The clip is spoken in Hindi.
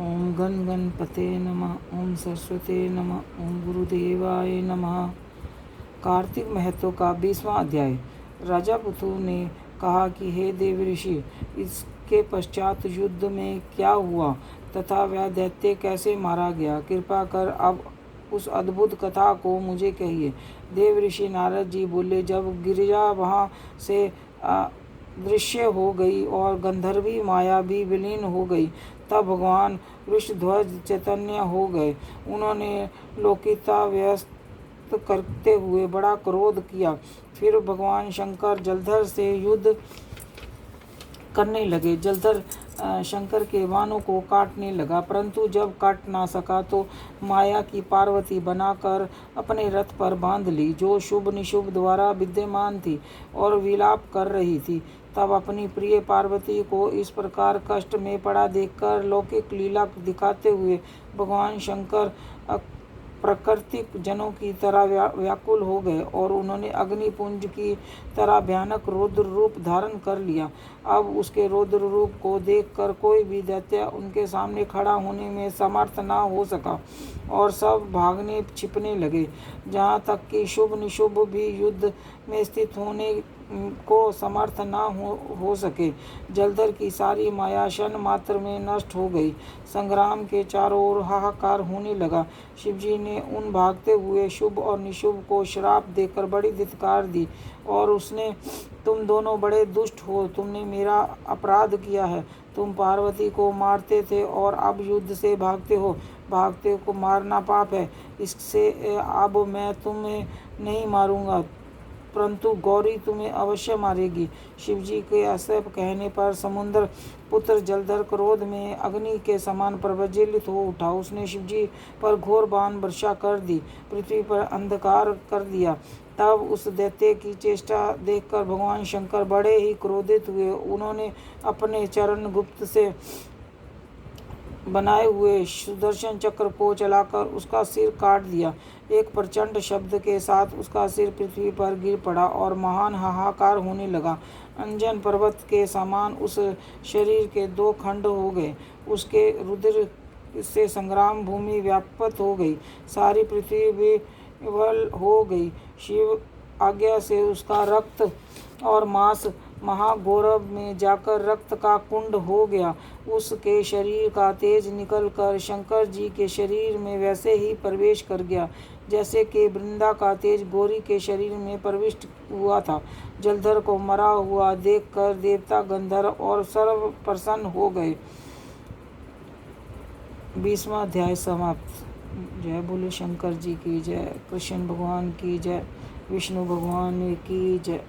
ओम गण गणपते नमः। ओम सरस्वते नमः। ओम गुरुदेवाय नमः। कार्तिक महत्व का 20वां अध्याय। राजा पृथु ने कहा कि हे देव ऋषि, इसके पश्चात युद्ध में क्या हुआ तथा वह दैत्य कैसे मारा गया, कृपा कर अब उस अद्भुत कथा को मुझे कहिए। देव ऋषि नारद जी बोले, जब गिरिजा वहाँ से दृश्य हो गई और गंधर्वी माया भी विलीन हो गई, तब भगवान वृषध्वज चैतन्य हो गए। उन्होंने लोकिता व्यस्त करते हुए बड़ा क्रोध किया। फिर भगवान शंकर जलधर से युद्ध करने लगे। जलधर शंकर के बाणों को काटने लगा, परंतु जब काट ना सका तो माया की पार्वती बनाकर अपने रथ पर बांध ली, जो शुभ निशुभ द्वारा विद्यमान थी और विलाप कर रही थी। तब अपनी प्रिय पार्वती को इस प्रकार कष्ट में पड़ा देखकर लौकिक लीला दिखाते हुए भगवान शंकर प्राकृतिक जनों की तरह व्याकुल हो गए और उन्होंने अग्निपुंज की तरह भयानक रौद्र रूप धारण कर लिया। अब उसके रौद्र रूप को देखकर कोई भी दैत्य उनके सामने खड़ा होने में समर्थ न हो सका और सब भागने छिपने लगे, जहाँ तक कि शुभ निशुभ भी युद्ध में स्थित होने को समर्थ न हो सके। जलधर की सारी माया क्षण मात्र में नष्ट हो गई। संग्राम के चारों ओर हाहाकार होने लगा। शिवजी ने उन भागते हुए शुभ और निशुभ को श्राप देकर बड़ी धिक्कार दी और उसने, तुम दोनों बड़े दुष्ट हो, तुमने मेरा अपराध किया है। तुम पार्वती को मारते थे और अब युद्ध से भागते हो। भागते को मारना पाप है, इससे अब मैं तुम्हें नहीं मारूंगा, परंतु गौरी तुम्हें अवश्य मारेगी। शिवजी के ऐसे कहने पर समुद्र पुत्र जलधर क्रोध में अग्नि के समान प्रज्वलित हो उठा। उसने शिवजी पर घोर बाण वर्षा कर दी, पृथ्वी पर अंधकार कर दिया। तब उस दैत्य की चेष्टा देखकर भगवान शंकर बड़े ही क्रोधित हुए। उन्होंने अपने चरण गुप्त से बनाए हुए सुदर्शन चक्र को चलाकर उसका सिर काट दिया। एक प्रचंड शब्द के साथ उसका सिर पृथ्वी पर गिर पड़ा और महान हाहाकार होने लगा। अंजन पर्वत के समान उस शरीर के 2 खंड हो गए। उसके रुधिर से संग्राम भूमि व्याप्त हो गई, सारी पृथ्वी विवल हो गई। शिव आज्ञा से उसका रक्त और मांस महागौरव में जाकर रक्त का कुंड हो गया। उसके शरीर का तेज निकलकर शंकर जी के शरीर में वैसे ही प्रवेश कर गया जैसे कि वृंदा का तेज गौरी के शरीर में प्रविष्ट हुआ था। जलधर को मरा हुआ देखकर देवता गंधर्व और सर्व प्रसन्न हो गए। 20वां अध्याय समाप्त। जय बोले शंकर जी की जय, कृष्ण भगवान की जय, विष्णु भगवान की जय।